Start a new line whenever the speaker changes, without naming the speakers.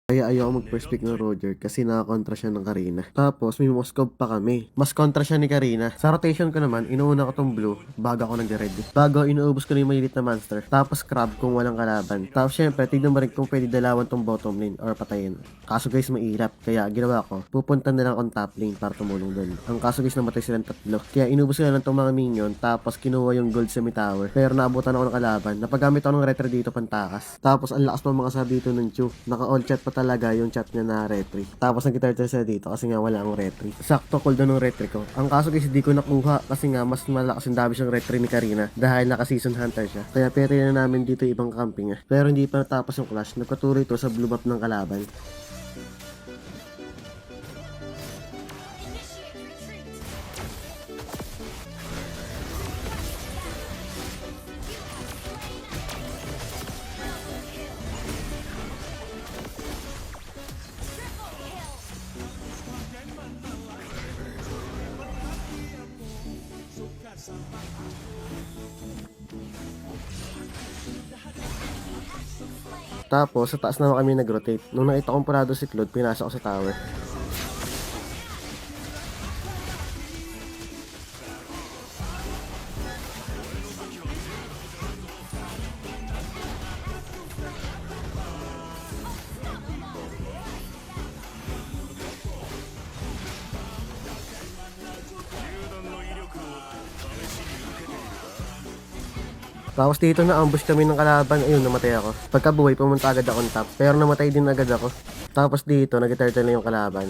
Kaya ayaw mag-first pick ng Roger kasi nakakontra siya ng Karina. Tapos may Moskov pa kami. Mas kontra siya ni Karina. Sa rotation ko naman, inuuna ko tong blue bago ako nag-red. Bago, inuubos ko na yung malilit na monster. Tapos crab kung walang kalaban. Tapos syempre, tignan mo rin kung pwede dalawan tong bottom lane or patayin. Kaso guys, mahirap. Kaya ginawa ko, pupunta na lang on top lane para tumulong doon. Ang kaso guys, namatay silang tatlo. Kaya inubos ko na lang tong mga minion. Tapos kinuha yung gold sa mid tower. Pero naabutan ako ng kalaban. Napagamit ako ng retry dito pantakas. Tapos ang lakas pa mga sabi dito ng Chu. Naka-all chat pa talaga yung chat niya na retry. Tapos nag-turtle siya dito kasi nga wala akong retry. Sakto cooldown ng retry ko. Ang kaso guys, hindi ko nakuha kasi nga mas malakas yung damage ng retry ni Karina dahil naka-season hunter siya. Kaya pwede na namin dito ibang camping niya. Pero hindi pa natapos yung clash. Nagpatuloy ito sa blue buff ng kalaban. Tapos, sa taas naman kami nag-rotate. Nung nakita kong parado si Claude, pinasok ko sa tower. Tapos dito na-ambush kami ng kalaban, ayun, namatay ako. Pagkabuhay, pumunta agad ako on top, pero namatay din agad ako. Tapos dito, nag-turtle na yung kalaban.